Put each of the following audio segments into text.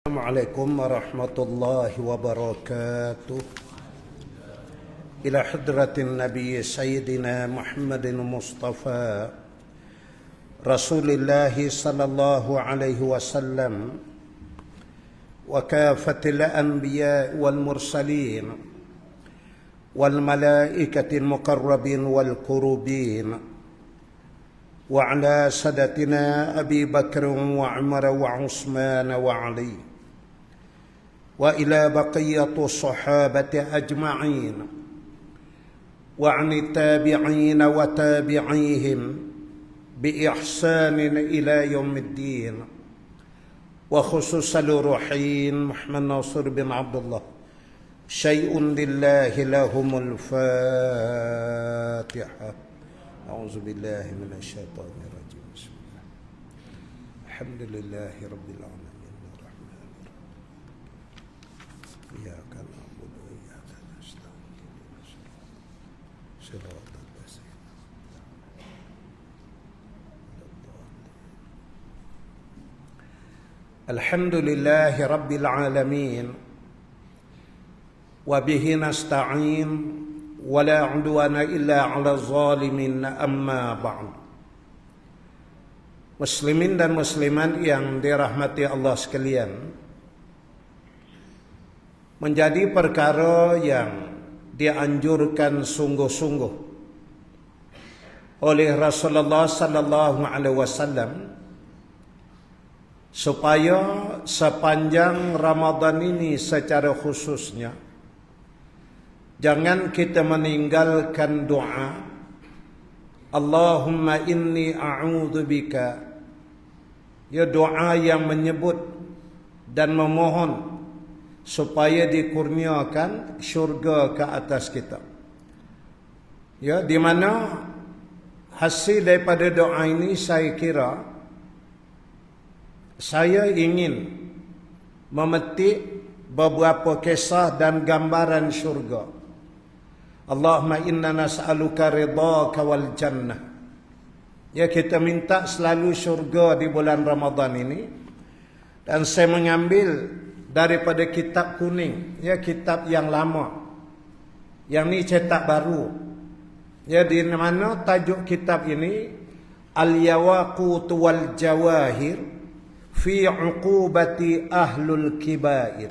Assalamualaikum warahmatullahi wabarakatuh. Ila hadratin Nabi Sayyidina Muhammadin Mustafa Rasulullah sallallahu alaihi wasallam wa kafatil anbiya wal mursalin wal malaikatil muqarrabin wal kurubin وعلى سادتنا أبي بكر وعمر وعثمان وعلي وإلى بقية الصحابة أجمعين وعن التابعين وتابعيهم بإحسان إلى يوم الدين وخصوصا الروحين محمد ناصر بن عبد الله شيء لله لهم الفاتحة. أعوذ بالله من الشيطان الرجيم. بسم الله. الحمد لله رب العالمين الرحمن الرحيم إياك نعبد وإياك نستعين صراط الذين الحمد لله رب العالمين وبه نستعين ولا عدوان إلا على الظالمين أما بعد. Muslimin dan muslimat yang dirahmati Allah sekalian, menjadi perkara yang dianjurkan sungguh-sungguh oleh Rasulullah sallallahu alaihi wasallam supaya sepanjang Ramadan ini secara khususnya jangan kita meninggalkan doa Allahumma inni a'udzubika, ya doa yang menyebut dan memohon supaya dikurniakan syurga ke atas kita. Ya, di mana hasil daripada doa ini saya kira saya ingin memetik beberapa kisah dan gambaran syurga. Allahumma inna nas'aluka ridhaka wal jannah. Ya, kita minta selalu syurga di bulan Ramadan ini. Dan saya mengambil daripada kitab kuning, ya, kitab yang lama. Yang ni cetak baru. Ya, di mana tajuk kitab ini Al-Yawaqut wal Jawahir fi uqubati ahlul kibair.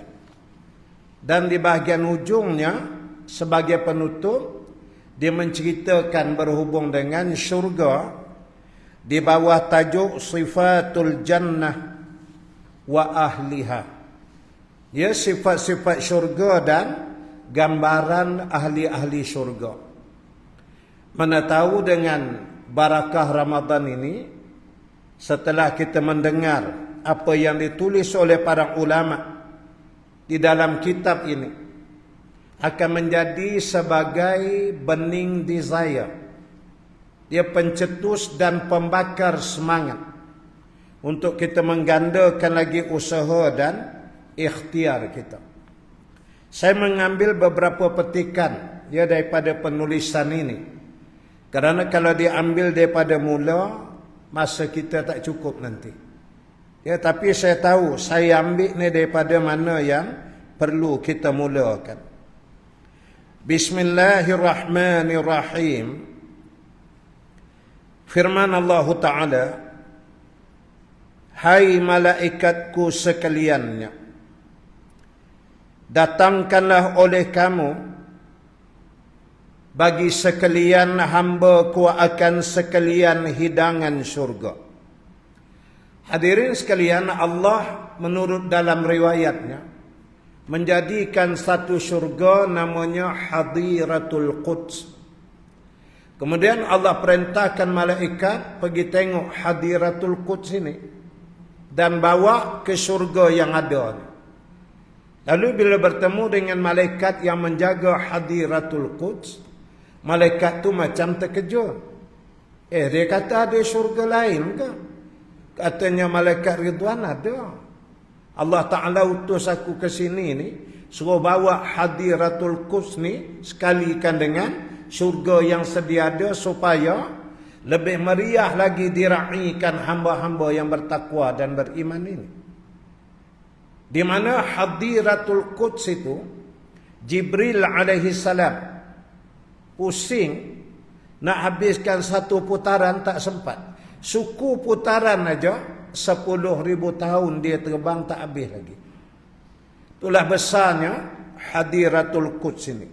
Dan di bahagian ujungnya sebagai penutup, dia menceritakan berhubung dengan syurga di bawah tajuk Sifatul Jannah wa Ahliha. Ya, sifat-sifat syurga dan gambaran ahli-ahli syurga. Mana tahu dengan barakah Ramadan ini, setelah kita mendengar apa yang ditulis oleh para ulama di dalam kitab ini, akan menjadi sebagai bening desire. Dia pencetus dan pembakar semangat untuk kita menggandakan lagi usaha dan ikhtiar kita. Saya mengambil beberapa petikan ya daripada penulisan ini. Kerana kalau diambil daripada mula, masa kita tak cukup nanti. Ya, tapi saya tahu saya ambil ni daripada mana yang perlu kita mulakan. Bismillahirrahmanirrahim. Firman Allah Ta'ala, hai malaikatku sekaliannya, datangkanlah oleh kamu bagi sekalian hamba-Ku akan sekalian hidangan syurga. Hadirin sekalian, Allah menurut dalam riwayatnya menjadikan satu syurga namanya Hadiratul Quds. Kemudian Allah perintahkan malaikat pergi tengok Hadiratul Quds ini dan bawa ke syurga yang ada. Lalu bila bertemu dengan malaikat yang menjaga Hadiratul Quds, malaikat tu macam terkejut. Dia kata ada syurga lain ke? Katanya malaikat Ridwan ada. Allah Ta'ala utus aku ke sini ni, suruh bawa Hadiratul Quds ni sekalikan dengan syurga yang sedia ada supaya lebih meriah lagi diraihkan hamba-hamba yang bertakwa dan beriman ini. di mana Hadiratul Quds itu Jibril alaihi salam pusing nak habiskan satu putaran tak sempat. Suku putaran aja 10,000 tahun dia terbang tak habis lagi. Itulah besarnya Hadiratul Quds ini.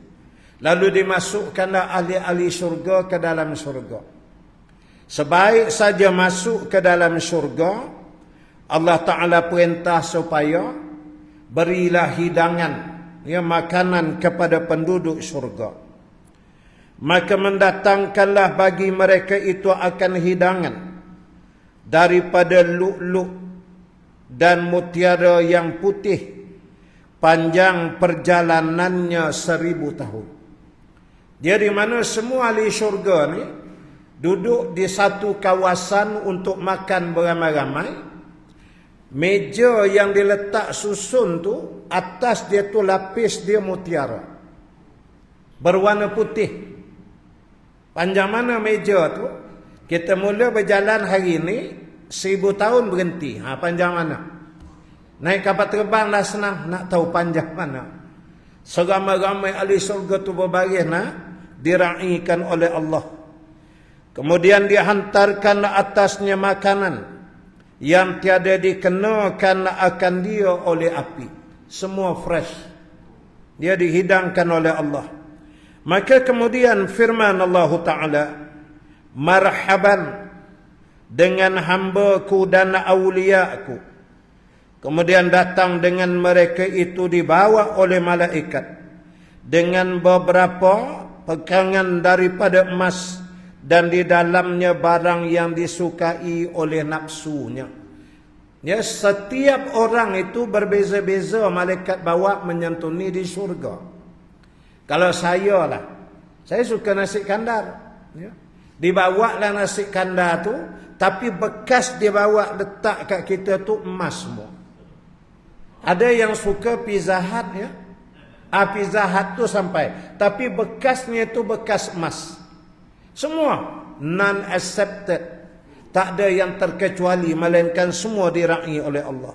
Lalu dimasukkanlah ahli-ahli syurga ke dalam syurga. Sebaik saja masuk ke dalam syurga, Allah Ta'ala perintah supaya berilah hidangan, makanan kepada penduduk syurga. Maka mendatangkanlah bagi mereka itu akan hidangan daripada lu'lu' dan mutiara yang putih, panjang perjalanannya 1000 tahun. Jadi mana semua ahli syurga ni duduk di satu kawasan untuk makan beramai-ramai. Meja yang diletak susun tu, atas dia tu lapis dia mutiara berwarna putih. Panjang mana meja tu? Kita mula berjalan hari ni 1000 tahun berhenti. Panjang mana? Naik kapal terbang dah senang, nak tahu panjang mana. Seramai-ramai ahli syurga tu berbaris nak diraikan oleh Allah. Kemudian dihantarkan atasnya makanan yang tiada dikenakan akan dia oleh api. Semua fresh. Dia dihidangkan oleh Allah. Maka kemudian firman Allah Ta'ala, marhaban dengan hamba-Ku dan awliya-Ku. Kemudian datang dengan mereka itu dibawa oleh malaikat dengan beberapa pegangan daripada emas dan di dalamnya barang yang disukai oleh nafsunya. Ya, setiap orang itu berbeza-beza malaikat bawa menyantuni di syurga. Kalau saya lah, saya suka nasi kandar. Ya. Dibawa lah nasi kandar tu, tapi bekas dia bawa letak kat kita tu emas semua. Ada yang suka Pizza Hut, ya. Pizza Hut tu sampai, tapi bekasnya tu bekas emas. Semua non-accepted. Tak ada yang terkecuali, melainkan semua diraih oleh Allah.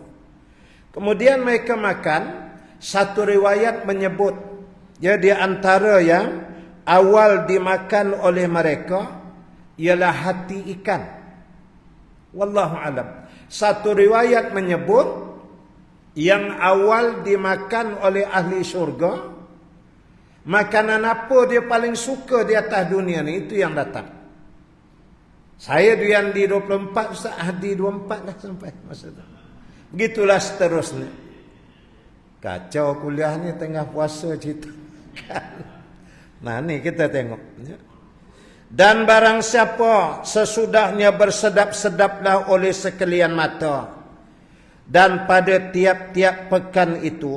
Kemudian mereka makan, satu riwayat menyebut, ya, di antara yang awal dimakan oleh mereka ialah hati ikan. Wallahu alam. Satu riwayat menyebut yang awal dimakan oleh ahli syurga, makanan apa dia paling suka di atas dunia ni, itu yang datang. Saya yang di 24, Ustaz, di 24 dah sampai masa tu. Begitulah seterusnya. Kacau kuliah ni tengah puasa cerita. Nah, ni kita tengok. Dan barang siapa sesudahnya bersedap-sedaplah oleh sekalian mata, dan pada tiap-tiap pekan itu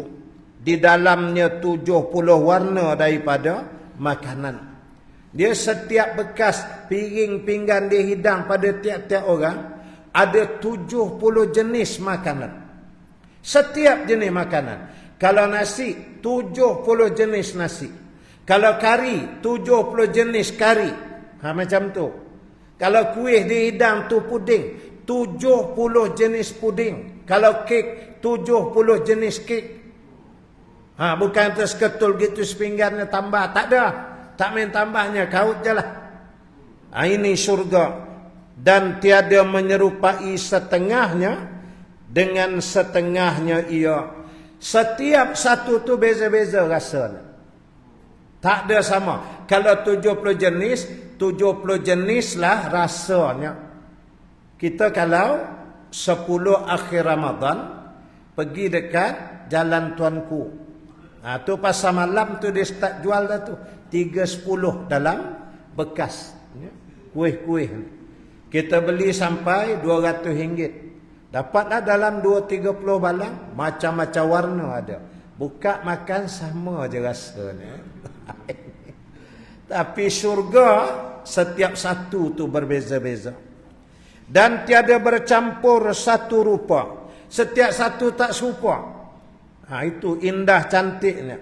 di dalamnya 70 warna daripada makanan. Dia setiap bekas piring pinggan dia hidang pada tiap-tiap orang ada 70 jenis makanan. Setiap jenis makanan. Kalau nasi, 70 jenis nasi. Kalau kari, 70 jenis kari. Macam tu. Kalau kuih dihidang tu puding, 70 jenis puding. Kalau kek, 70 jenis kek. Bukan terseketul gitu sepinggannya tambah. Tak ada. Tak main tambahnya, kaut je lah. Ini syurga. Dan tiada menyerupai setengahnya dengan setengahnya ia. Setiap satu tu beza-beza rasanya. Tak ada sama. Kalau 70 jenis, 70 jenis lah rasanya. Kita kalau 10 akhir Ramadan pergi dekat Jalan Tuanku. Tu pasar malam tu dia start jual dah tu. 3.10 dalam bekas. Kuih-kuih. Kita beli sampai RM200. Dapatlah dalam 2-30 balang. Macam-macam warna ada. Buka makan sama je rasanya. Tapi syurga setiap satu tu berbeza-beza. Dan tiada bercampur satu rupa. Setiap satu tak serupa. Itu indah cantiknya.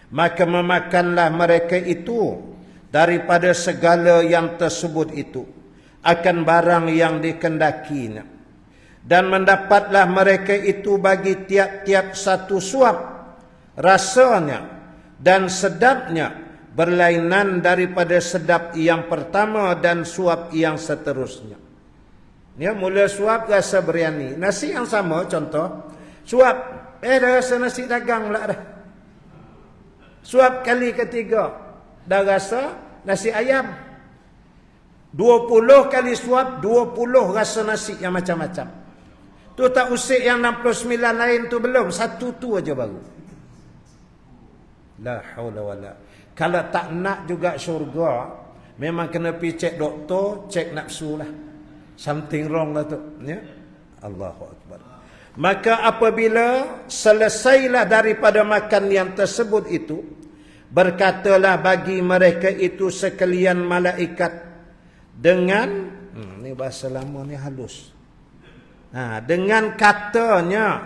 Maka memakanlah mereka itu daripada segala yang tersebut itu akan barang yang dikendakinya. Dan mendapatlah mereka itu bagi tiap-tiap satu suap, rasanya dan sedapnya berlainan daripada sedap yang pertama dan suap yang seterusnya. Ya, mula suap rasa biryani. Nasi yang sama contoh. Suap, dah rasa nasi dagang lah dah. Suap kali ketiga, dah rasa nasi ayam. 20 kali suap, 20 rasa nasi yang macam-macam. Tu tak usik yang 69 lain tu belum. Satu tu aja baru. La haula wala. Kalau tak nak juga syurga, memang kena pergi cek doktor, cek nafsu lah. Something wrong lah tu. Ya? Allahu Akbar. Maka apabila selesailah daripada makan yang tersebut itu, berkatalah bagi mereka itu sekalian malaikat dengan, ni bahasa lama ni halus. Dengan katanya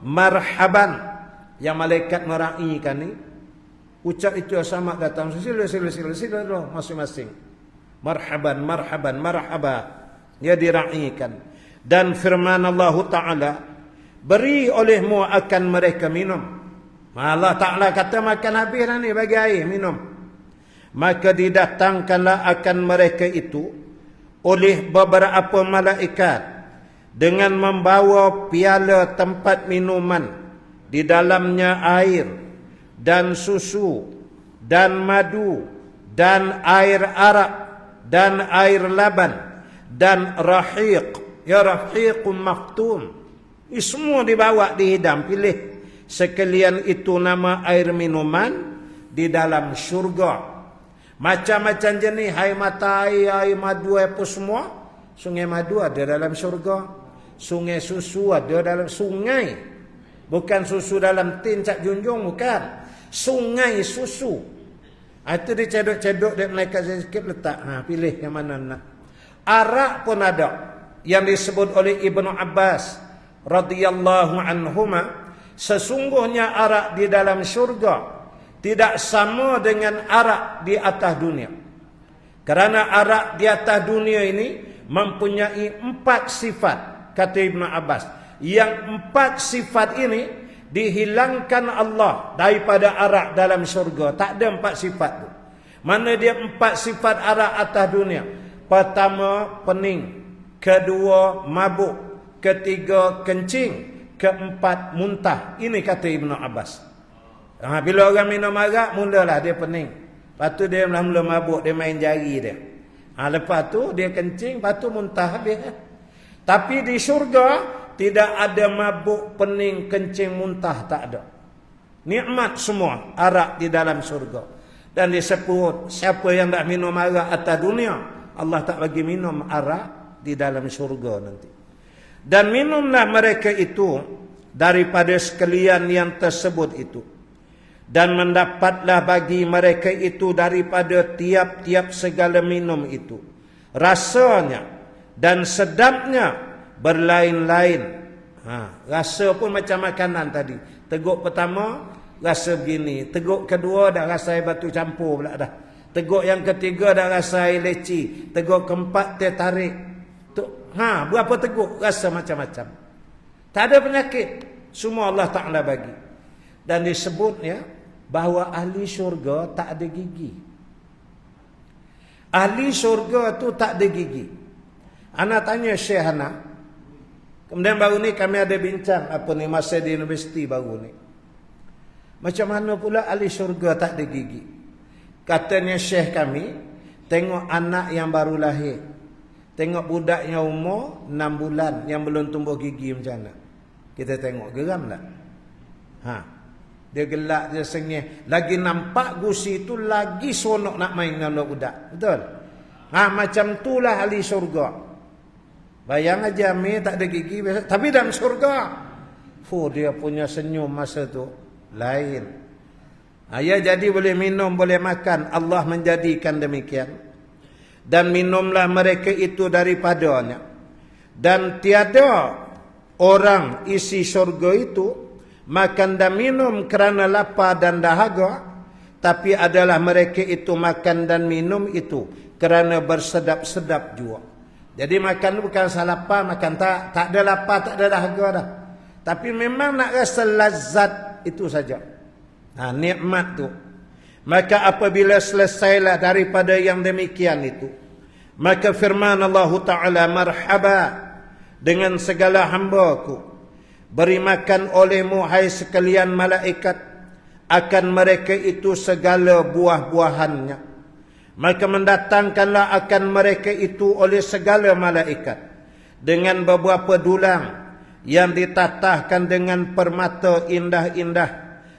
marhaban, yang malaikat meraihkan ni, ucap itu sama datang, sila masing-masing. Marhaban, marhaban, marhaba. Dia diraihkan. Dan firman Allah Ta'ala, beri olehmu akan mereka minum. Allah Ta'ala kata makan habis dah ni, bagi air, minum. Maka didatangkanlah akan mereka itu oleh beberapa malaikat dengan membawa piala tempat minuman, di dalamnya air dan susu dan madu dan air arak dan air laban dan rahiq, ya rahiqun maktum. Ini semua dibawa, dihidam, pilih sekalian itu nama air minuman di dalam syurga. Macam-macam jenis air mata air, air madu, apa semua. Sungai madu ada dalam syurga. Sungai susu ada dalam sungai. Bukan susu dalam tin Cak Junjung, bukan. Sungai susu. Itu dia cedok-cedok dia malaikat sikit letak. Pilih yang mana nak. Arak pun ada. Yang disebut oleh Ibnu Abbas radhiyallahu anhuma, sesungguhnya arak di dalam syurga tidak sama dengan arak di atas dunia. Kerana arak di atas dunia ini mempunyai 4 sifat, kata Ibnu Abbas. Yang 4 sifat ini dihilangkan Allah daripada arak dalam syurga. Tak ada 4 sifat tu. Mana dia 4 sifat arak atas dunia? Pertama, pening. Kedua, mabuk. Ketiga, kencing. Keempat, muntah. Ini kata Ibnu Abbas. Bila orang minum arak, mulalah dia pening. Lepas tu dia mula-mula mabuk, dia main jari dia. Lepas tu dia kencing, lepas tu muntah habis. Tapi di syurga tidak ada mabuk, pening, kencing, muntah, tak ada. Nikmat semua arak di dalam syurga. Dan disebut siapa yang tak minum arak atas dunia, Allah tak bagi minum arak di dalam syurga nanti. Dan minumlah mereka itu daripada sekalian yang tersebut itu. Dan mendapatlah bagi mereka itu daripada tiap-tiap segala minum itu, rasanya dan sedapnya berlain-lain. Rasa pun macam makanan tadi. Teguk pertama rasa begini, teguk kedua dah rasa air batu campur pula dah. Teguk yang ketiga dah rasa air leci, teguk keempat dia tarik. Berapa teguk rasa macam-macam. Tak ada penyakit, semua Allah Ta'ala bagi. Dan disebutnya bahawa ahli syurga tak ada gigi. Ahli syurga tu tak ada gigi. Ana tanya Syekh Hana. Kemudian baru ni kami ada bincang masa di universiti baru ni. Macam mana pula ahli syurga tak ada gigi? Katanya Syekh kami, tengok anak yang baru lahir. Tengok budak yang umur 6 bulan yang belum tumbuh gigi macam mana. Kita tengok, geram tak? Dia gelak, dia sengih. Lagi nampak gusi tu lagi seronok nak main dengan budak. Betul? Macam itulah ahli syurga. Bayang aja Amir tak ada gigi. Tapi dalam syurga, dia punya senyum masa tu lain. Jadi boleh minum, boleh makan. Allah menjadikan demikian. Dan minumlah mereka itu daripadanya. Dan tiada orang isi syurga itu makan dan minum kerana lapar dan dahaga, tapi adalah mereka itu makan dan minum itu kerana bersedap-sedap jua. Jadi makan bukan salapar, makan tak ada lapar, tak ada dahaga dah. Tapi memang nak rasa lazat itu saja. Nikmat tu. Maka apabila selesailah daripada yang demikian itu, maka firman Allah Ta'ala, marhaba dengan segala hamba-Ku, beri makan olehmu hai sekalian malaikat akan mereka itu segala buah-buahannya. Maka mendatangkanlah akan mereka itu oleh segala malaikat dengan beberapa dulang yang ditatahkan dengan permata indah-indah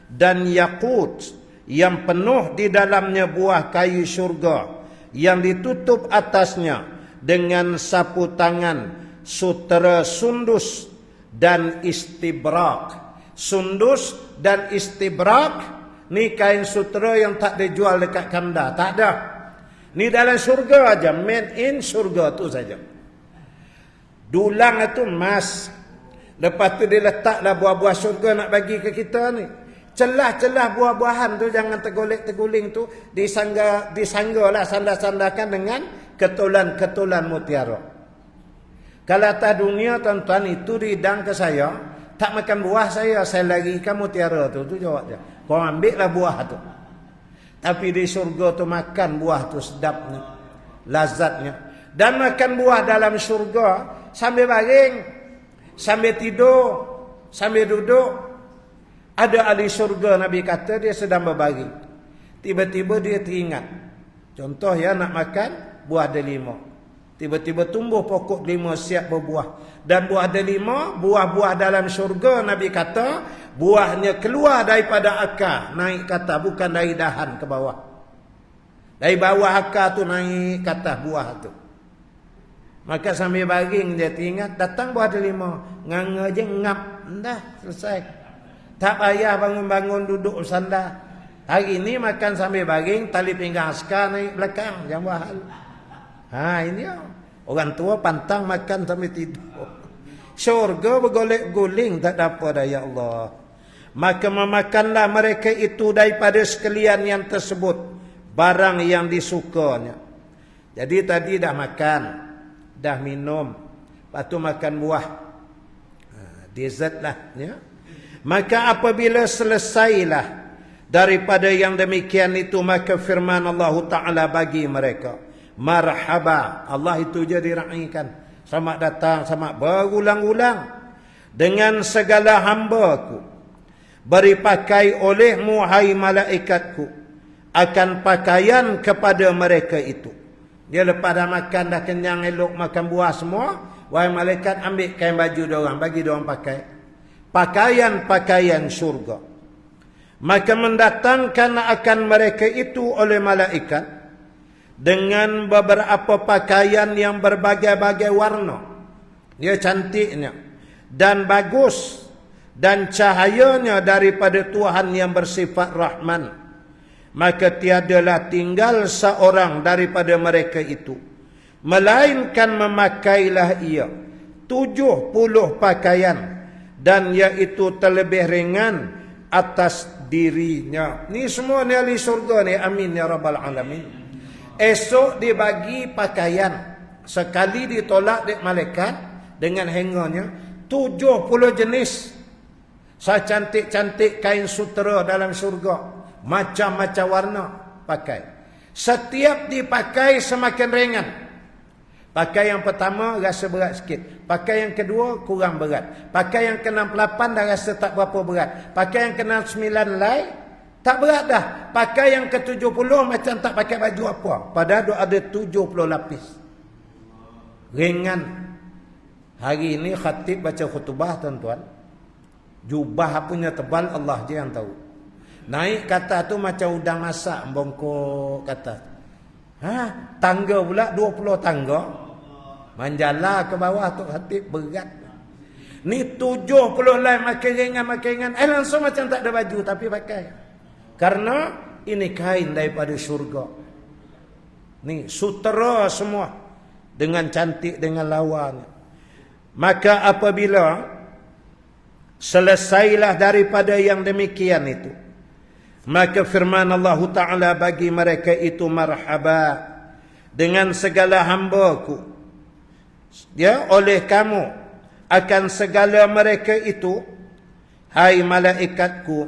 dan yakut yang penuh di dalamnya buah kayu syurga yang ditutup atasnya dengan sapu tangan sutera sundus dan istibrak. Sundus dan istibrak ni kain sutera yang tak dijual dekat Kanda, tak ada. Ni dalam syurga aja, made in syurga tu saja. Dulang itu emas. Lepas tu dia letaklah buah-buah syurga nak bagi ke kita ni. Celah-celah buah-buahan tu jangan terguling-terguling tu disanggalah sandar-sandarkan dengan ketulan-ketulan mutiara. Kalau atas dunia tuan-tuan itu dihidang ke saya, tak makan buah saya larikan mutiara tu jawab dia. Kau ambillah buah tu. Tapi di syurga tu makan buah tu sedapnya, lazatnya. Dan makan buah dalam syurga sambil baring, sambil tidur, sambil duduk. Ada ahli syurga Nabi kata dia sedang berbaring. Tiba-tiba dia teringat. Contoh ya nak makan buah delima. Tiba-tiba tumbuh pokok delima siap berbuah. Dan buah delima, buah-buah dalam syurga Nabi kata buahnya keluar daripada akar, naik ke atas, bukan dari dahan ke bawah. Dari bawah akar tu naik ke atas buah tu. Maka sambil baring dia teringat, datang buah delima, nganga je ngap, dah selesai. Tak payah bangun-bangun duduk bersandar. Hari ini makan sambil baring, tali pinggang askar naik belakang, jangan buah hal. Ini orang tua pantang makan sambil tidur. Syurga bergolek-guling, tak ada apa dah, ya Allah. Maka memakanlah mereka itu daripada sekalian yang tersebut barang yang disukanya. Jadi tadi dah makan, dah minum, lepas tu makan buah, dessert lah ya. Maka apabila selesailah daripada yang demikian itu, maka firman Allah Ta'ala bagi mereka, marhaba. Allah itu je diraikan, selamat datang, selamat berulang-ulang dengan segala hamba-Ku, beri pakai olehmu hai malaikatku akan pakaian kepada mereka itu. Dia lepas dah makan, dah kenyang elok, makan buah semua, wahai malaikat ambil kain baju diorang, bagi diorang pakai pakaian-pakaian syurga. Maka mendatangkan akan mereka itu oleh malaikat dengan beberapa pakaian yang berbagai-bagai warna. Dia cantiknya dan bagus dan cahayanya daripada Tuhan yang bersifat Rahman. Maka tiadalah tinggal seorang daripada mereka itu, melainkan memakailah ia 70 pakaian, dan iaitu terlebih ringan atas dirinya. Ni semua ni ahli syurga ni, amin ya rabbal alamin. Esok dibagi pakaian, sekali ditolak dek malaikat dengan hengernya 70 jenis. Secantik-cantik kain sutera dalam syurga, macam-macam warna pakai. Setiap dipakai semakin ringan. Pakai yang pertama rasa berat sikit, pakai yang kedua kurang berat, pakai yang ke-68 dah rasa tak berapa berat, pakai yang ke-69 lai tak berat dah, pakai yang ke-70 macam tak pakai baju apa, padahal ada 70 lapis. Ringan. Hari ini khatib baca khutbah tuan-tuan, jubah punya tebal Allah je yang tahu. Naik kata tu macam udang masak, bongkok kata. Tangga pula 20 tangga. Manjala ke bawah tu khatib berat. Ni 70 lai makin ringan. Langsung macam tak ada baju tapi pakai. Karena ini kain daripada syurga. Ni sutera semua dengan cantik, dengan lawan. Maka apabila selesailah daripada yang demikian itu, maka firman Allah Ta'ala bagi mereka itu, marhaba dengan segala hamba-Ku Ya, oleh kamu akan segala mereka itu, hai malaikatku,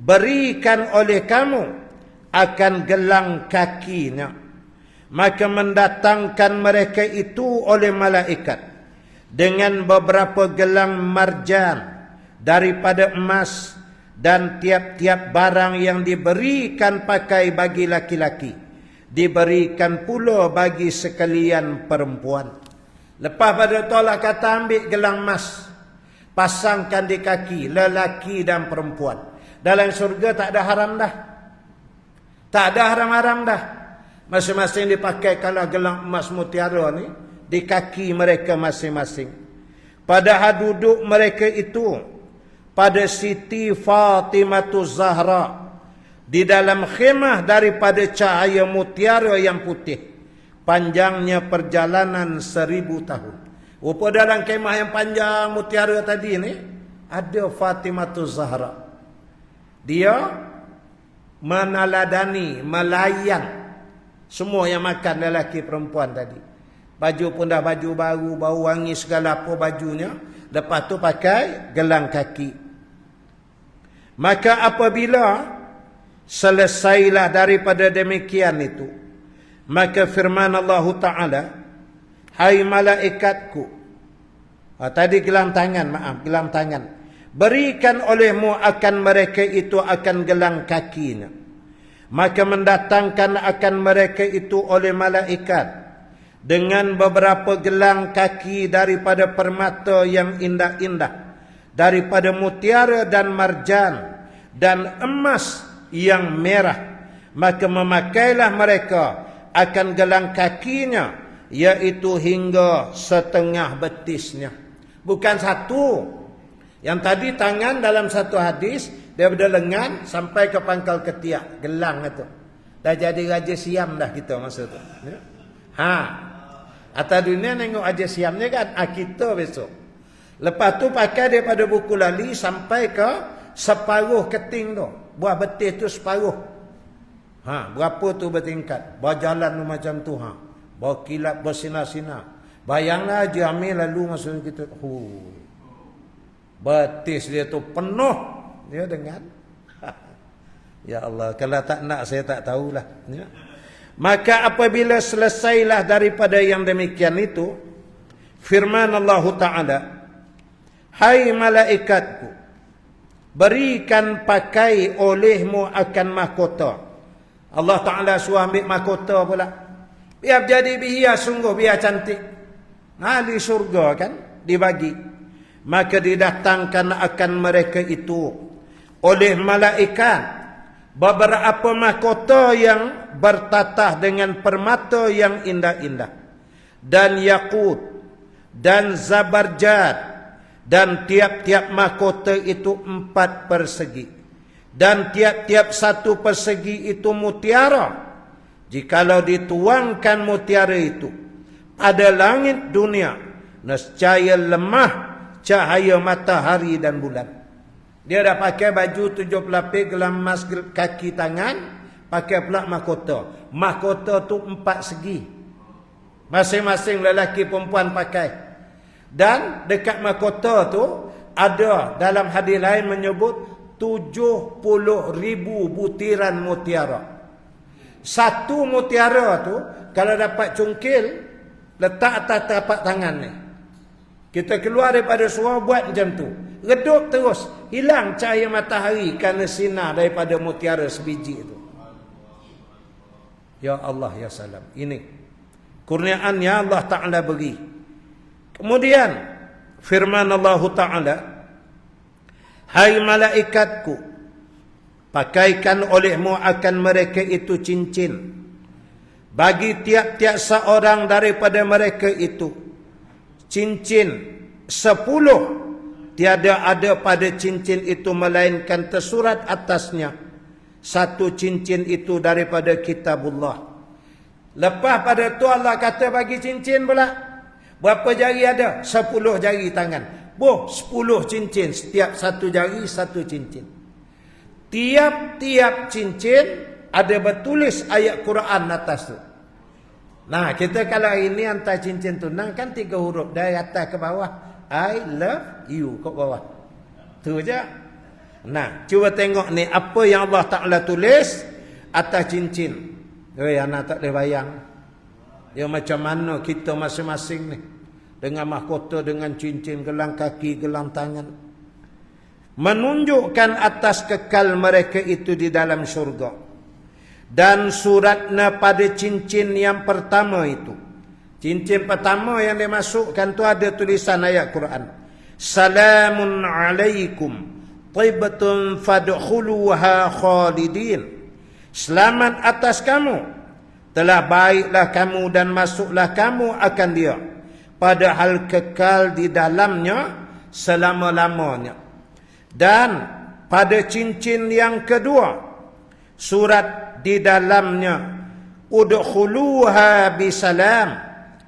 berikan oleh kamu akan gelang kakinya. Maka mendatangkan mereka itu oleh malaikat dengan beberapa gelang marjan daripada emas dan tiap-tiap barang yang diberikan pakai bagi laki-laki diberikan pula bagi sekalian perempuan. Lepas pada tu Allah kata ambil gelang emas, pasangkan di kaki lelaki dan perempuan. Dalam surga tak ada haram dah. Tak ada haram-haram dah. Masing-masing dipakai kalau gelang emas mutiara ni di kaki mereka masing-masing. Padahal duduk mereka itu pada Siti Fatimatu Zahra di dalam khemah daripada cahaya mutiara yang putih. Panjangnya perjalanan 1000 tahun. Rupa dalam khemah yang panjang mutiara tadi ni ada Fatimatu Zahra. Dia meneladani, melayan semua yang makan lelaki perempuan tadi. Baju pun dah baju baru, bau wangi segala apa bajunya. Lepas tu pakai gelang kaki. Maka apabila selesailah daripada demikian itu, maka firman Allah Ta'ala, hai malaikatku, tadi gelang tangan, berikan olehmu akan mereka itu akan gelang kakinya. Maka mendatangkan akan mereka itu oleh malaikat dengan beberapa gelang kaki daripada permata yang indah-indah, daripada mutiara dan marjan dan emas yang merah. Maka memakailah mereka akan gelang kakinya, iaitu hingga setengah betisnya. Bukan satu. Yang tadi tangan dalam satu hadis, daripada lengan sampai ke pangkal ketiak, gelang itu. Dah jadi Raja Siam dah kita masa tu. Atas dunia tengok Raja Siam ni kan, kita besok. Lepas tu pakai daripada buku lali sampai ke separuh keting tu. Buah betis tu separuh. Berapa tu bertingkat? Berjalan tu macam tu. Berkilat, bersinar-sinar. Bayanglah Haji Amir lalu masa kita. Betis dia tu penuh. Dia dengan. Ya Allah, kalau tak nak saya tak tahulah. Ya. Maka apabila selesailah daripada yang demikian itu, firman Allah Ta'ala, hai malaikatku, berikan pakai olehmu akan mahkota. Allah Ta'ala suruh ambil mahkota pula. Biar jadi biar sungguh, biar cantik. Di surga kan, dibagi. Maka didatangkan akan mereka itu oleh malaikat beberapa mahkota yang bertatah dengan permata yang indah-indah dan yakut dan zabarjad, dan tiap-tiap mahkota itu 4 persegi, dan tiap-tiap satu persegi itu mutiara. Jikalau dituangkan mutiara itu pada langit dunia, nescaya lemah cahaya matahari dan bulan. Dia dah pakai baju 7 lapis, gelang emas kaki tangan, pakai pula mahkota. Mahkota tu 4 segi. Masing-masing lelaki perempuan pakai. Dan dekat mahkota tu ada dalam hadis lain menyebut 70,000 butiran mutiara. Satu mutiara tu kalau dapat cungkil, letak atas tapak tangan ni. Kita keluar daripada surau buat macam tu. Redup terus. Hilang cahaya matahari kerana sinar daripada mutiara sebiji itu. Ya Allah, ya salam. Ini kurniaan yang Allah Ta'ala beri. Kemudian firman Allah Ta'ala, hai malaikatku, pakaikan olehmu akan mereka itu cincin. Bagi tiap-tiap seorang daripada mereka itu cincin 10, tiada ada pada cincin itu melainkan tersurat atasnya satu cincin itu daripada kitabullah. Lepas pada tu Allah kata bagi cincin pula. Berapa jari ada? 10 jari tangan. 10 cincin, setiap satu jari satu cincin. Tiap-tiap cincin ada bertulis ayat Quran atas tu. Nah, kita kalau ini hantar cincin tunang kan 3 huruf dari atas ke bawah. I love you kat bawah. Tu je. Nah, cuba tengok ni apa yang Allah Ta'ala tulis atas cincin. Anak tak boleh bayang. Ya macam mana kita masing-masing ni. Dengan mahkota, dengan cincin, gelang kaki, gelang tangan. Menunjukkan atas kekal mereka itu di dalam syurga. Dan suratnya pada cincin yang pertama itu. Cincin pertama yang dimasukkan tu ada tulisan ayat Quran. Salamun alaikum. Tibbatun fadkhuluha khalidin. Selamat atas kamu. Telah baiklah kamu dan masuklah kamu akan dia. Padahal kekal di dalamnya selama-lamanya. Dan pada cincin yang kedua. Surat di dalamnya udkhuluha bisalam,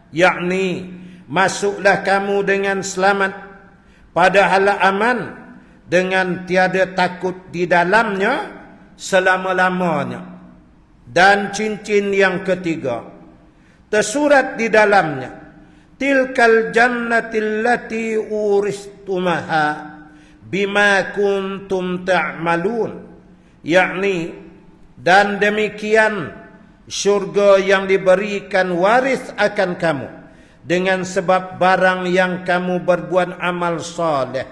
yakni masuklah kamu dengan selamat padahal aman dengan tiada takut di dalamnya selama-lamanya. Dan cincin yang ketiga tersurat di dalamnya tilkal jannatil lati uristumaha bima kuntum ta'malun, yakni dan demikian syurga yang diberikan waris akan kamu dengan sebab barang yang kamu berbuat amal soleh.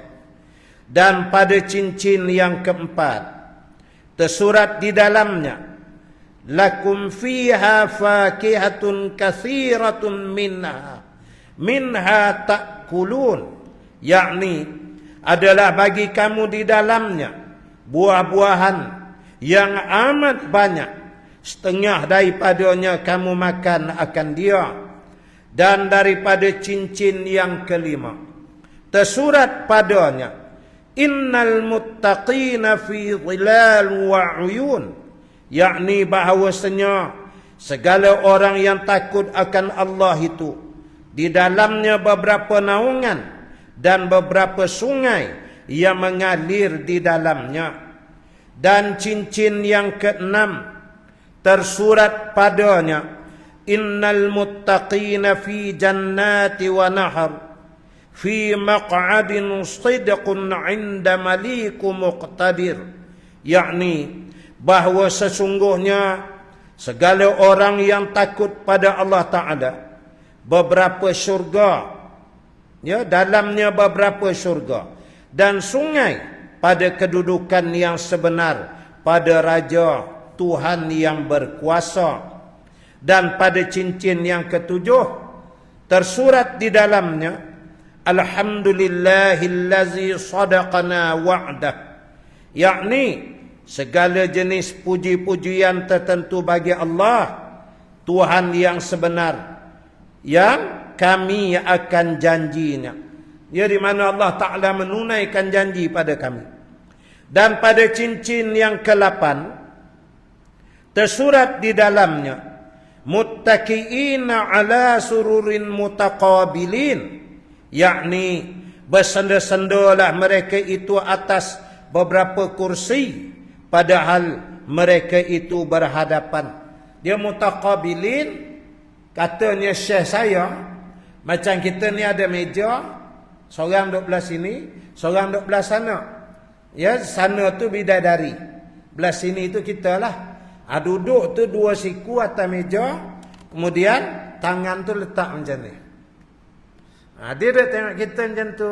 Dan pada cincin yang keempat tersurat di dalamnya lakum fiha fakihatun katsiratun minha ta'kulun, yakni adalah bagi kamu di dalamnya buah-buahan yang amat banyak, setengah daripadanya kamu makan akan dia. Dan daripada cincin yang kelima tersurat padanya innal muttaqina fi dhilal wa uyun, yakni bahawasanya segala orang yang takut akan Allah itu di dalamnya beberapa naungan dan beberapa sungai yang mengalir di dalamnya. Dan cincin yang keenam tersurat padanya innal muttaqina fi jannati wa nahar fi maq'adin sidqun 'inda malikum muqtadir, yakni bahawa sesungguhnya segala orang yang takut pada Allah Ta'ala beberapa syurga, ya, dalamnya beberapa syurga dan sungai pada kedudukan yang sebenar pada Raja Tuhan yang berkuasa. Dan pada cincin yang ketujuh tersurat di dalamnya alhamdulillahillazi sadaqana wa'dah, yakni segala jenis puji-pujian tertentu bagi Allah Tuhan yang sebenar yang kami akan janjinya, ya, di mana Allah Ta'ala menunaikan janji pada kami. Dan pada cincin yang ke-8 tersurat di dalamnya muttaqiina ala sururin mutaqabilin, yakni bersenda-sendalah mereka itu atas beberapa kursi padahal mereka itu berhadapan. Dia mutaqabilin, katanya syekh saya, macam kita ni ada meja, seorang duduk belah sini, seorang duduk belah sana. Ya, sana tu bidadari, belah sini tu kita lah. Duduk tu dua siku atas meja, kemudian tangan tu letak macam ni. Dia dah tengok kita macam tu.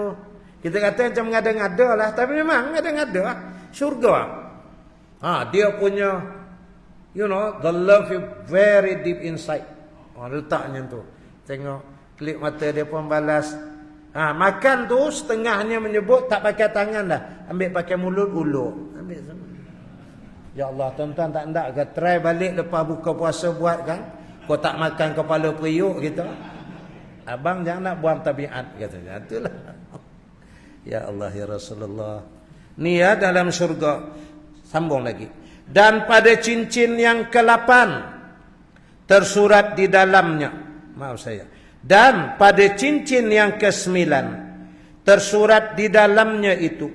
Kita kata macam ngada-ngada lah, tapi memang ngada-ngada lah. Syurga. Dia punya, you know, the love is very deep inside. Letak macam tu. Tengok, kelip mata dia pun balas. Makan tu setengahnya menyebut tak pakai tangan dah. Ambil pakai mulut, ulur. Ambil sama. Ya Allah, tuan-tuan tak nak ke try balik lepas buka puasa buat kan? Kau tak makan kepala periuk kita. Abang jangan nak buang tabiat katanya. Itulah. Ya Allah ya Rasulullah. Ni ya dalam syurga. Sambung lagi. Dan pada cincin yang ke-8 tersurat di dalamnya. Maaf saya. Dan pada cincin yang ke-9 tersurat di dalamnya itu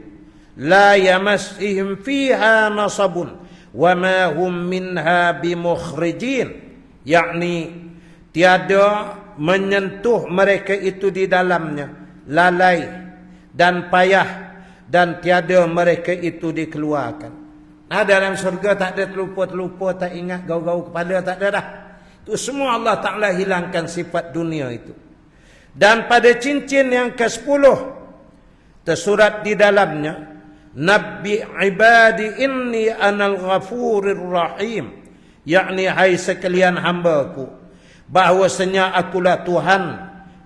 la yamassihim fiha nasabun wa ma hum minha bimukhrijin, yakni tiada menyentuh mereka itu di dalamnya lalai dan payah, dan tiada mereka itu dikeluarkan. Dalam surga tak ada terlupa-terlupa, tak ingat gau-gau kepala, tak ada dah. Itu semua Allah Ta'ala hilangkan sifat dunia itu. Dan pada cincin yang ke-10 tersurat di dalamnya, Nabbi ibadi inni anal ghafurir rahim, yakni hai sekalian hamba-Ku, bahwasanya akulah Tuhan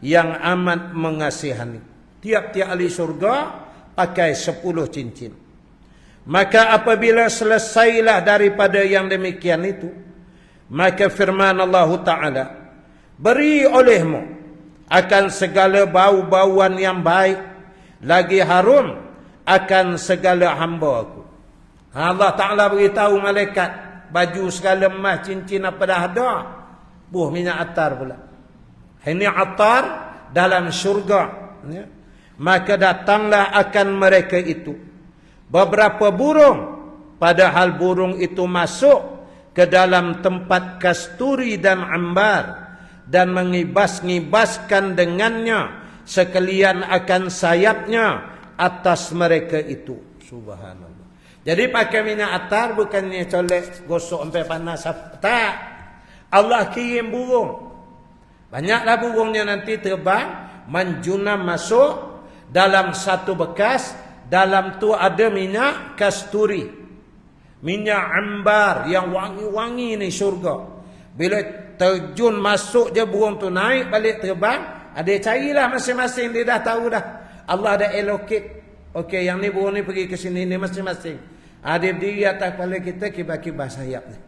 yang amat mengasihani. Tiap-tiap ahli surga pakai 10 cincin. Maka apabila selesailah daripada yang demikian itu, maka firman Allah Ta'ala, beri olehmu akan segala bau-bauan yang baik, lagi harum akan segala hamba-Ku. Allah Ta'ala beritahu malaikat, baju segala emas, cincin apa dah ada, buah minyak atar pula. Ini atar dalam syurga. Ya. Maka datanglah akan mereka itu beberapa burung, padahal burung itu masuk ke dalam tempat kasturi dan ambar, dan mengibas-ngibaskan dengannya sekalian akan sayapnya atas mereka itu. Subhanallah. Jadi pakai minyak atar bukannya colek gosok sampai panas. Tak. Allah kirim burung. Banyaklah burungnya nanti terbang, menjunam masuk dalam satu bekas. Dalam tu ada minyak kasturi, minyak ambar yang wangi-wangi ni syurga. Bila terjun masuk je burung tu naik balik terbang, ada carilah masing-masing, dia dah tahu dah. Allah ada allocate. Okey, yang ni burung ni pergi ke sini ni masing-masing. Dia berdiri atas kepala kita, kibas-kibas sayap ni.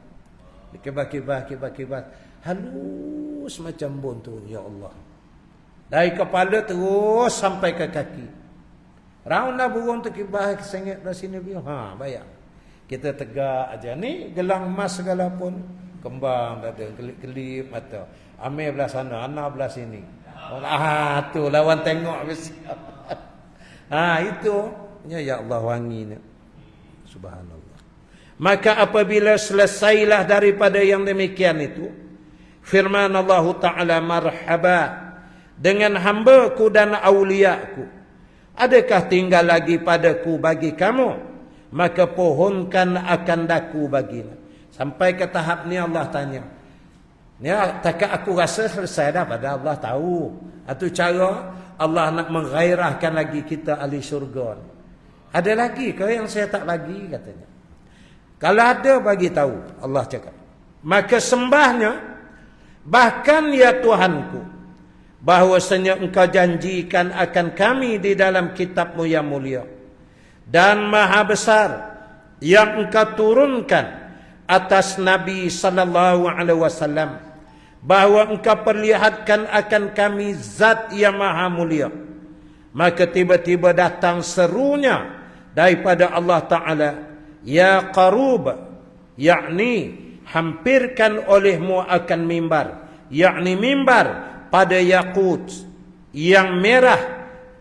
Kibas-kibas. Halus macam buntu, ya Allah. Dari kepala terus sampai ke kaki. Raunlah burung tu kibas kesengit dari sini biar. Bayar. Kita tegak aja. Ni gelang emas segala pun. Kembang tak ada. Kelip-kelip mata. Amir belah sana. Anak belah sini. Tu lawan tengok habis. Itu. Ya Allah wangi ni. Subhanallah. Maka apabila selesailah daripada yang demikian itu, firman Allah Ta'ala, marhaba dengan hamba-Ku dan awliya-Ku. Adakah tinggal lagi padaku bagi kamu? Maka pohonkan akan daku baginya. Sampai ke tahap ni Allah tanya. Ya, takkan aku rasa selesai dah, pada Allah tahu. Itu cara Allah nak menggairahkan lagi kita ahli syurga. Ada lagi ke yang saya tak bagi, katanya. Kalau ada, bagi tahu. Allah cakap. Maka sembahnya, bahkan ya Tuhanku, bahwasanya engkau janjikan akan kami di dalam kitab-Mu yang mulia dan maha besar yang engkau turunkan atas Nabi sallallahu alaihi wasallam, bahwa engkau perlihatkan akan kami zat yang maha mulia. Maka tiba-tiba datang serunya daripada Allah Ta'ala, ya qarub, yakni hampirkan olehmu akan mimbar, yakni mimbar pada yakut yang merah,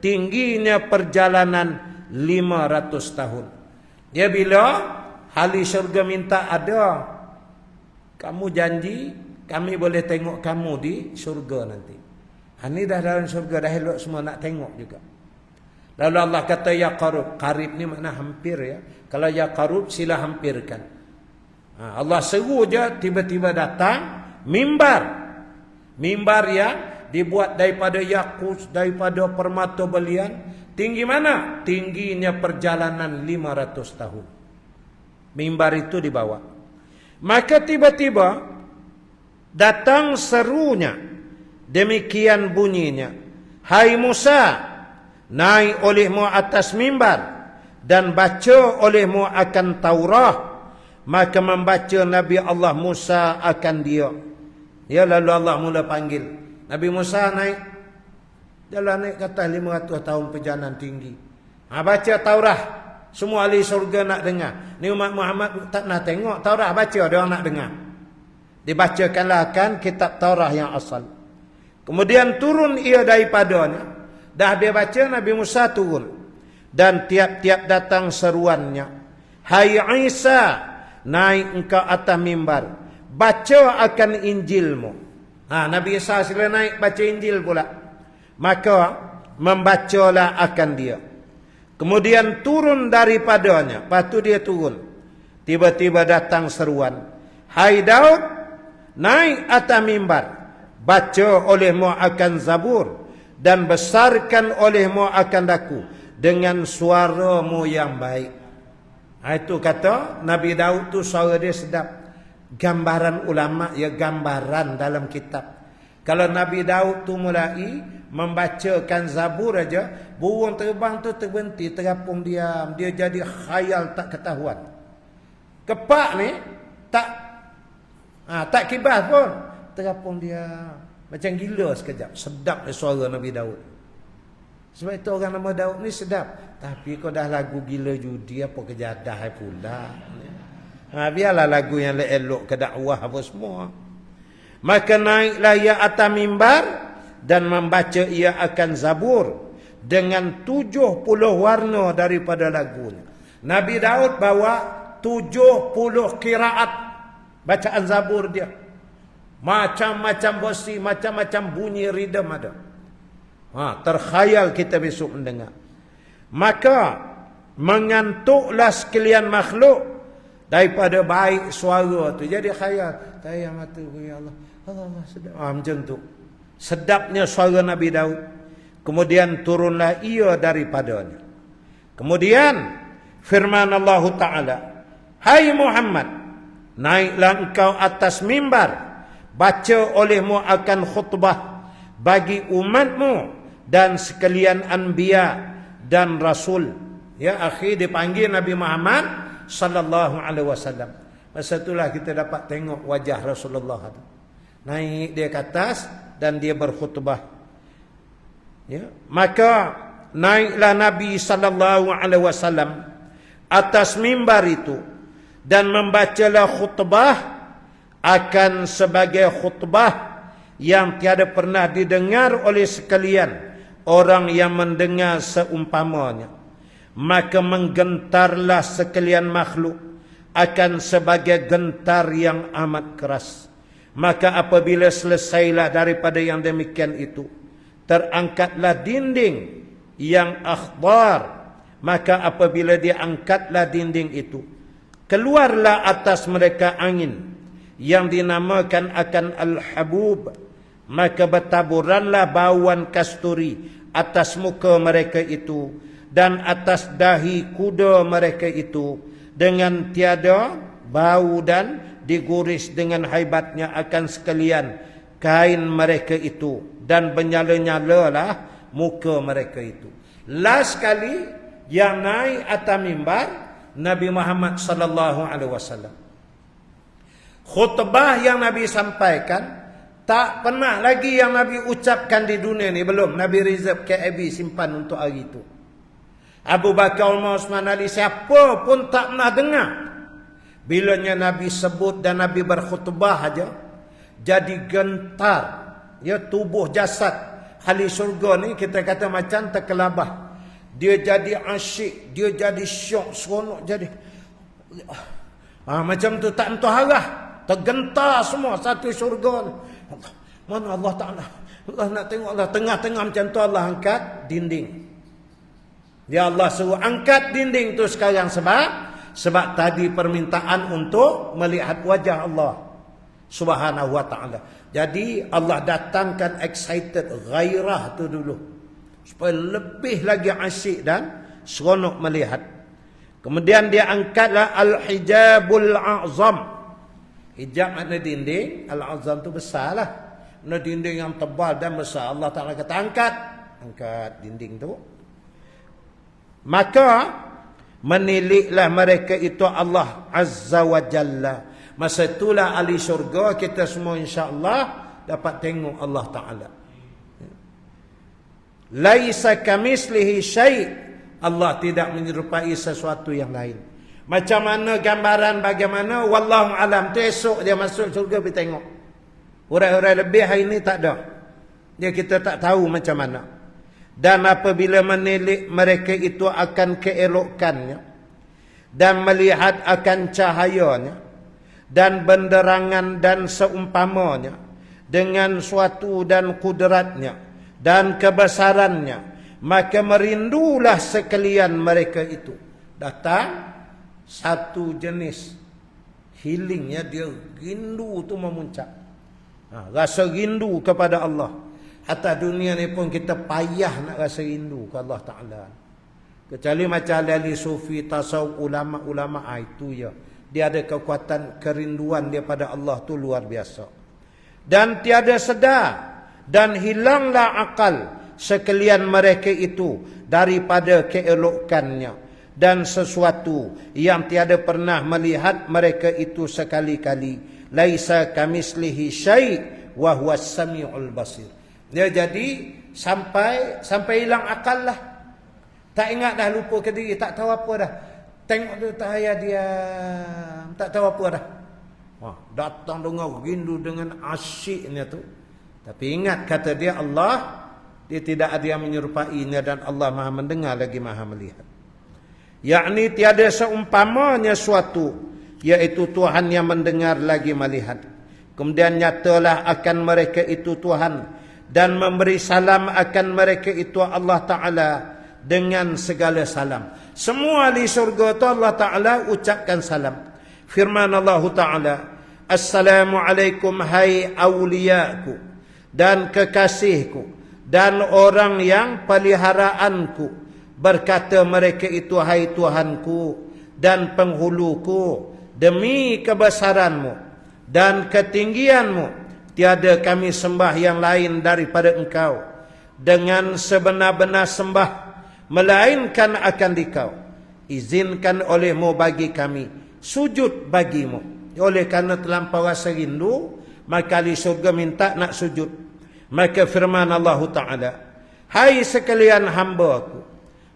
tingginya perjalanan 500 tahun. Dia bila ahli syurga minta, ada kamu janji kami boleh tengok kamu di syurga nanti. Ini dah dalam syurga, dah elok semua nak tengok juga. Lalu Allah kata ya qarub. Qarib ni makna hampir ya. Kalau ya qarub sila hampirkan. Allah seru je, tiba-tiba datang mimbar. Mimbar yang dibuat daripada yakut, daripada permata belian. Tinggi mana? Tingginya perjalanan 500 tahun. Mimbar itu dibawa. Maka tiba-tiba datang serunya. Demikian bunyinya. Hai Musa, naik olehmu atas mimbar dan baca olehmu akan Taurah. Maka membaca Nabi Allah Musa akan dia. Ya, lalu Allah mula panggil Nabi Musa naik. Jalan naik ke atas 500 tahun perjalanan tinggi. Baca Taurah. Semua ahli surga nak dengar. Ni umat Muhammad tak nak tengok Taurah, baca dia nak dengar. Dibacakanlah akan kitab Taurah yang asal. Kemudian turun ia daripadanya. Dah dia baca, Nabi Musa turun. Dan tiap-tiap datang seruannya. Hai Isa, naik engkau atas mimbar. Baca akan Injilmu. Nabi Isa sila naik baca Injil pula. Maka membacalah akan dia. Kemudian turun daripadanya. Lepas tu dia turun. Tiba-tiba datang seruan. Hai Daud, naik atas mimbar. Baca olehmu akan Zabur. Dan besarkan olehmu akan daku. Dengan suaramu yang baik. Itu kata Nabi Daud tu suara dia sedap. Gambaran ulama ya, gambaran dalam kitab. Kalau Nabi Daud tu mulai membacakan Zabur aja, burung terbang tu terhenti, terapung diam, dia jadi khayal tak ketahuan. Kepak ni tak kibas pun, terapung diam, macam gila sekejap. Sedap suara Nabi Daud. Sebab itu orang nama Daud ni sedap. Tapi kau dah lagu gila judi, apa kejadah pula. Biarlah lagu yang elok ke dakwah apa semua. Maka naiklah ia atas mimbar dan membaca ia akan Zabur dengan 70 warna daripada lagunya. Nabi Daud bawa 70 qiraat bacaan Zabur dia. Macam-macam versi, macam-macam bunyi ridam ada. Terkhayal kita besok mendengar. Maka mengantuklah sekalian makhluk daripada baik suara tu. Jadi khayal, tayang mata, ya Allah, Allah sedap. Macam tu. Sedapnya suara Nabi Daud. Kemudian turunlah ia daripadanya. Kemudian firman Allah Ta'ala, hai Muhammad, naiklah engkau atas mimbar, baca olehmu akan khutbah bagi umatmu dan sekalian anbiya dan rasul. Ya, akhir dipanggil Nabi Muhammad sallallahu alaihi wasallam. Masa itulah kita dapat tengok wajah Rasulullah tu. Naik dia ke atas dan dia berkhutbah. Ya, maka naiklah Nabi sallallahu alaihi wasallam atas mimbar itu dan membacalah khutbah akan sebagai khutbah yang tiada pernah didengar oleh sekalian orang yang mendengar seumpamanya. Maka menggentarlah sekalian makhluk akan sebagai gentar yang amat keras. Maka apabila selesailah daripada yang demikian itu, terangkatlah dinding yang akhbar. Maka apabila diangkatlah dinding itu, keluarlah atas mereka angin yang dinamakan akan al-habub. Maka bertaburanlah bauan kasturi atas muka mereka itu dan atas dahi kuda mereka itu dengan tiada bau, dan diguris dengan haibatnya akan sekalian kain mereka itu, dan bernyala-nyalalah muka mereka itu. Last kali yang naik atas mimbar Nabi Muhammad sallallahu alaihi wasallam. Khutbah yang Nabi sampaikan tak pernah lagi yang Nabi ucapkan di dunia ni, belum. Nabi reserve KAB simpan untuk hari itu. Abu Bakar, Umar, Osman, Ali, siapa pun tak pernah dengar. Bilanya Nabi sebut dan Nabi berkhutbah aja, jadi gentar. Ya, tubuh jasad ahli syurga ni kita kata macam terkelabah. Dia jadi asyik, dia jadi syok, seronok jadi. Macam tu tak entuh arah. Tergentar semua satu syurga ni. Allah, mana Allah Ta'ala? Allah nak tengok Allah. Tengah-tengah macam tu Allah angkat dinding. Ya Allah suruh angkat dinding tu sekarang sebab tadi permintaan untuk melihat wajah Allah Subhanahu wa ta'ala. Jadi Allah datangkan excited, gairah tu dulu, supaya lebih lagi asyik dan seronok melihat. Kemudian dia angkatlah al-hijabul a'zam. Hijab makna dinding, al-azam tu besar lah. Makna dinding yang tebal dan besar. Allah Ta'ala kata angkat dinding tu. Maka meniliklah mereka itu Allah Azza wa Jalla. Masa itulah ahli syurga kita semua insya-Allah dapat tengok Allah Ta'ala. Laisa kamislihi syai'. Allah tidak menyerupai sesuatu yang lain. Macam mana gambaran bagaimana, wallahu alam, tu esok dia masuk syurga pergi tengok. Hurai-hurai lebih hari ni tak ada. Dia kita tak tahu macam mana. Dan apabila menilik mereka itu akan keelokannya dan melihat akan cahayanya dan benderangan dan seumpamanya dengan suatu dan kudratnya dan kebesarannya, maka merindulah sekalian mereka itu. Datang satu jenis healingnya, dia rindu tu memuncak. Rasa rindu kepada Allah. Atas dunia ni pun kita payah nak rasa rindu ke Allah Ta'ala. Kecuali macam ahli sufi, tasawuf, ulama-ulama, itu ya. Dia ada kekuatan kerinduan dia pada Allah tu luar biasa. Dan tiada sedar dan hilanglah akal sekalian mereka itu daripada keelokannya, dan sesuatu yang tiada pernah melihat mereka itu sekali-kali. Laisa kamislihi syai' wa huwas samiul basir. Dia jadi sampai hilang akal lah. Tak ingat dah, lupa ke diri, tak tahu apa dah. Tengok tu tak payah dia, tak tahu apa dah. Datang dengar rindu dengan asyiknya tu. Tapi ingat kata dia Allah, dia tidak ada yang menyerupainya, dan Allah Maha mendengar lagi Maha melihat. Yakni tiada seumpamanya suatu, iaitu Tuhan yang mendengar lagi melihat. Kemudian nyatalah akan mereka itu Tuhan, dan memberi salam akan mereka itu Allah Ta'ala dengan segala salam. Semua di surga itu Allah Ta'ala ucapkan salam. Firman Allah Ta'ala, Assalamualaikum hai awliyaku, dan kekasihku, dan orang yang peliharaanku. Berkata mereka itu, hai Tuhanku dan penghuluku, demi kebesaranmu dan ketinggianmu, tiada kami sembah yang lain daripada engkau dengan sebenar-benar sembah, melainkan akan dikau. Izinkan olehmu bagi kami sujud bagimu. Oleh kerana terlampau rasa rindu, maka di surga minta nak sujud. Maka firman Allah Ta'ala, hai sekalian hamba-Ku,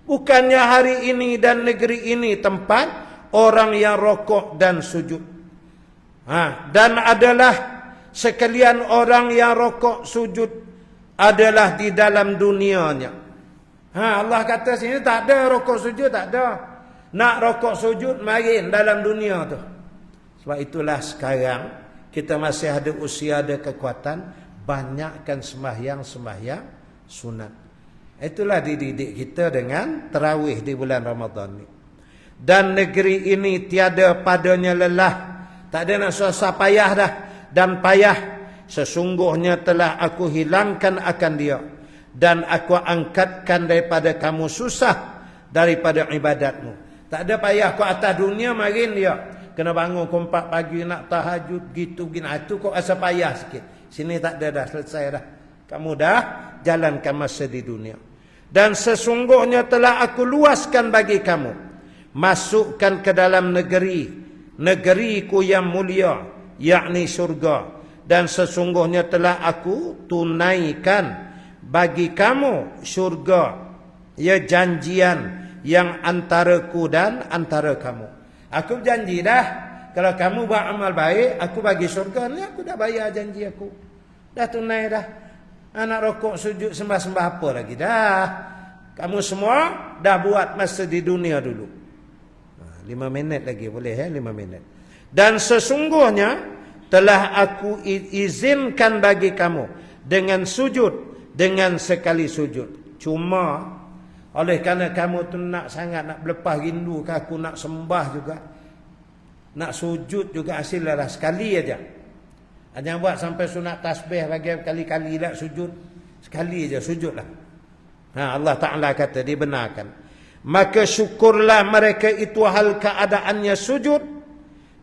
bukannya hari ini dan negeri ini tempat orang yang rokok dan sujud. Dan adalah sekalian orang yang rokok sujud adalah di dalam dunianya. Allah kata sini tak ada rokok sujud, tak ada. Nak rokok sujud main dalam dunia tu. Sebab itulah sekarang kita masih ada usia, ada kekuatan, banyakkan sembahyang sunat. Itulah dididik kita dengan tarawih di bulan Ramadan ni. Dan negeri ini tiada padanya lelah, tak ada nak susah payah dah. Dan payah, sesungguhnya telah aku hilangkan akan dia, dan aku angkatkan daripada kamu susah daripada ibadatmu. Tak ada payah kau atas dunia marin dia. Kena bangun pukul 4 pagi nak tahajud gitu gini. Itu kau rasa payah sikit. Sini tak ada dah, selesai dah. Kamu dah jalankan masa di dunia. Dan sesungguhnya telah aku luaskan bagi kamu, masukkan ke dalam negeriku yang mulia, yakni surga. Dan sesungguhnya telah aku tunaikan bagi kamu surga, ya janjian yang antaraku dan antara kamu. Aku janji dah, kalau kamu buat amal baik, aku bagi surga ni, aku dah bayar janji aku. Dah tunai dah. Anak rokok sujud sembah-sembah apa lagi dah. Kamu semua dah buat masa di dunia dulu. 5 minit lagi boleh 5 minit. Dan sesungguhnya telah aku izinkan bagi kamu dengan sujud, dengan sekali sujud. Cuma oleh kerana kamu tu nak sangat nak berlepas rindu ke aku, nak sembah juga, nak sujud juga, hasillah sekali aja. Jangan buat sampai sunat tasbih bagi kali-kali lah sujud. Sekali aja sujudlah. Allah Ta'ala kata dibenarkan. Maka syukurlah mereka itu hal keadaannya sujud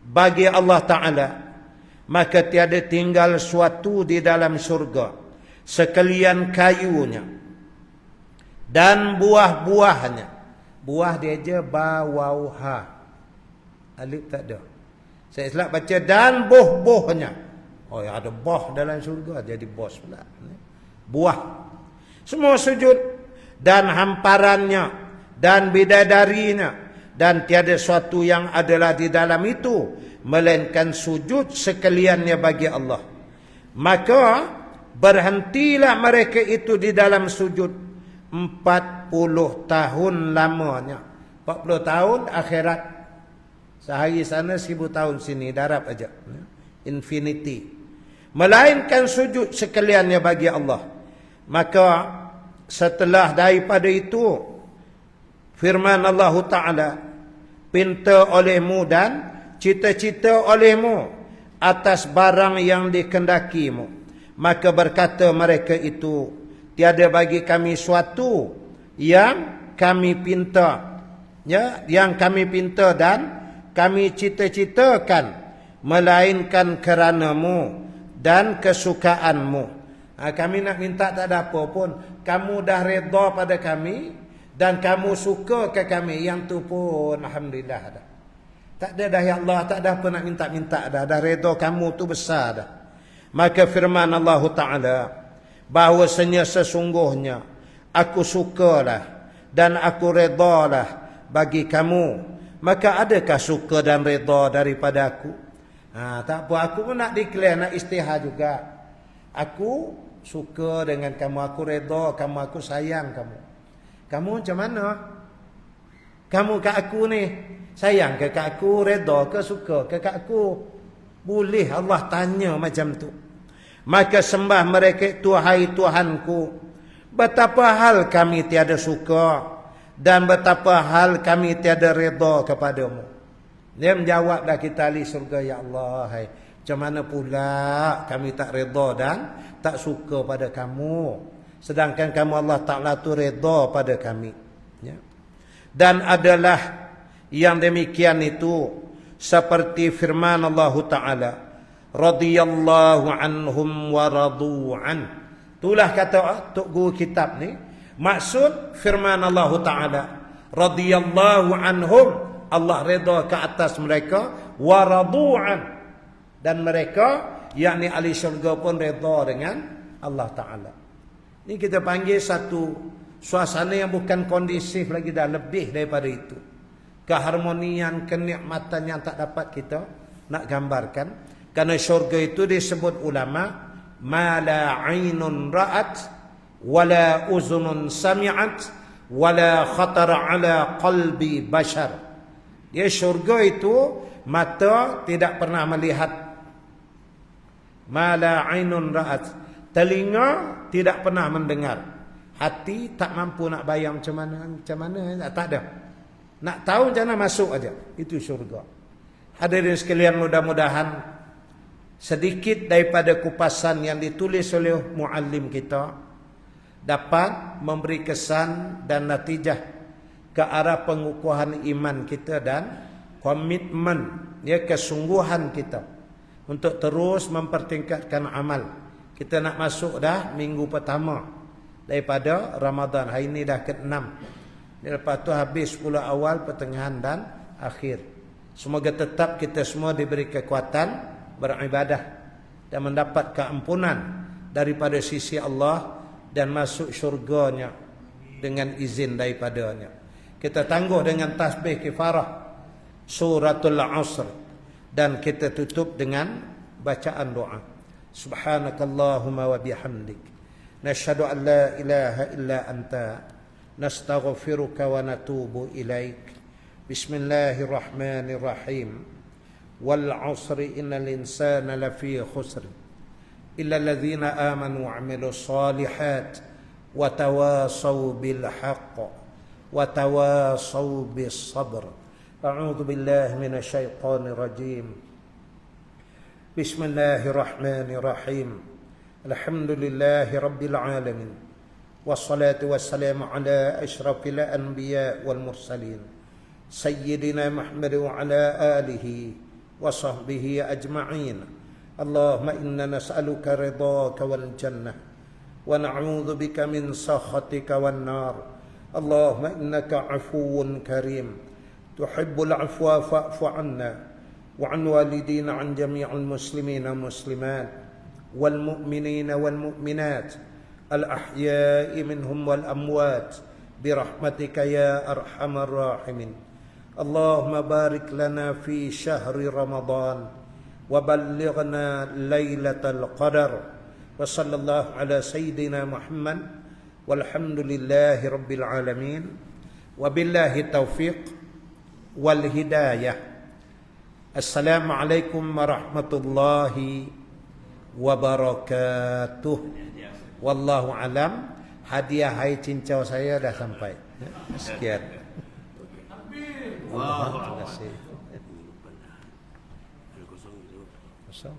bagi Allah Ta'ala. Maka tiada tinggal suatu di dalam surga sekalian kayunya dan buah-buahnya. Buah dia je bawauha, alif tak ada. Saya silap baca dan buah-buahnya. Oh ya, ada buah dalam surga, jadi bos pula. Buah semua sujud, dan hamparannya dan bidadarinya, dan tiada suatu yang adalah di dalam itu melainkan sujud sekaliannya bagi Allah. Maka berhentilah mereka itu di dalam sujud 40 tahun lamanya. 40 tahun akhirat. Sehari sana 1000 tahun sini, darab aja. Infinity. melainkan sujud sekaliannya bagi Allah. Maka setelah daripada itu, firman Allah Ta'ala, pinta olehmu dan cita-cita olehmu atas barang yang dikendakimu. Maka berkata mereka itu, tiada bagi kami suatu yang kami pinta, ya, yang kami pinta dan kami cita-citakan, melainkan kerana-Mu dan kesukaanmu. Kami nak minta tak ada apa pun, kamu dah redha pada kami dan kamu suka ke kami, yang tu pun alhamdulillah dah. Tak ada dah ya Allah, tak ada apa nak minta-minta dah redha kamu tu besar dah. Maka firman Allah Ta'ala, bahawasanya sesungguhnya aku sukalah dan aku redalah bagi kamu. Maka adakah suka dan reda daripada aku? Tak apa, aku pun nak declare, nak istihar juga. Aku suka dengan kamu, aku reda kamu, aku sayang kamu. Kamu macam mana? Kamu kat aku ni, sayang ke kat aku, reda ke, suka ke kat aku? Boleh Allah tanya macam tu. Maka sembah mereka, Tuhai Tuhanku, betapa hal kami tiada suka dan betapa hal kami tiada reda kepadamu. Dia menjawab dah kita ahli surga, ya Allah, hai, macam mana pula kami tak reda dan tak suka pada kamu, sedangkan kamu Allah Ta'ala tu reda pada kami, ya. Dan adalah yang demikian itu seperti firman Allah Ta'ala, radhiyallahu anhum wa radu'an. Itulah kata Tok Guru kitab ni, maksud firman Allah Ta'ala, radhiyallahu anhum, Allah reda ke atas mereka, wa radu'an, dan mereka yakni ahli syurga pun reda dengan Allah Ta'ala. Ini kita panggil satu suasana yang bukan kondisif lagi, dah lebih daripada itu. Keharmonian, kenikmatan yang tak dapat kita nak gambarkan. Kerana syurga itu disebut ulama, ma la ainun ra'at wala uzunun sami'at wala khatara ala qalbi bashar. Dia syurga itu mata tidak pernah melihat, ma la ainun ra'at, telinga tidak pernah mendengar, hati tak mampu nak bayang macam mana, tak ada. Nak tahu macam mana masuk aja. Itu syurga. Hadirin sekalian, mudah-mudahan sedikit daripada kupasan yang ditulis oleh muallim kita dapat memberi kesan dan natijah ke arah pengukuhan iman kita dan komitmen, ya, kesungguhan kita untuk terus mempertingkatkan amal. Kita nak masuk dah minggu pertama daripada Ramadan. Hari ini dah ke-6. Lepas tu habis pula awal, pertengahan dan akhir. Semoga tetap kita semua diberi kekuatan beribadah dan mendapat keampunan daripada sisi Allah dan masuk syurganya dengan izin daripadanya. Kita tangguh dengan tasbih kifarah suratul Asr dan kita tutup dengan bacaan doa. Subhanakallahumma wa bihamdik, nashhadu an la ilaha illa anta, nastaghfiruka wa natubu ilaik. Bismillahirrahmanirrahim. Wal 'asri innal insana lafi khusr illa alladhina amanu wa 'amilus solihat wa tawasaw bil haqq wa tawasaw bis sabr. A'udzu billahi minasy syaithanir rajim. Bismillahirrahmanirrahim. Alhamdulillahi rabbil alamin. Wassalatu wassalamu ala asyrafil anbiya wal mursalin sayyidina Muhammad wa ala alihi wa sahbihi ajma'in. Allahumma inna nas'aluka ridhaka wal jannah wa na'udzu bika min sakhatika wan nar. Allahumma innaka 'afuwun karim tuhibbul 'afwa fa'fu 'anna wa 'an walidina 'an jami'il muslimina muslimat wal mu'minina wal mu'minat al-ahya'i minhum wal amwat birahmatika ya arhamar rahimin. Allahumma barik lana fi syahri Ramadan wa ballighna lailatal qadar wa sallallahu ala sayyidina Muhammad walhamdulillahi rabbil alamin wa billahi taufiq wal hidayah. Assalamualaikum warahmatullahi wabarakatuh. Wallahu alam. Hadiah hai cincau saya dah sampai. Sekian. Terima kasih. Kosong.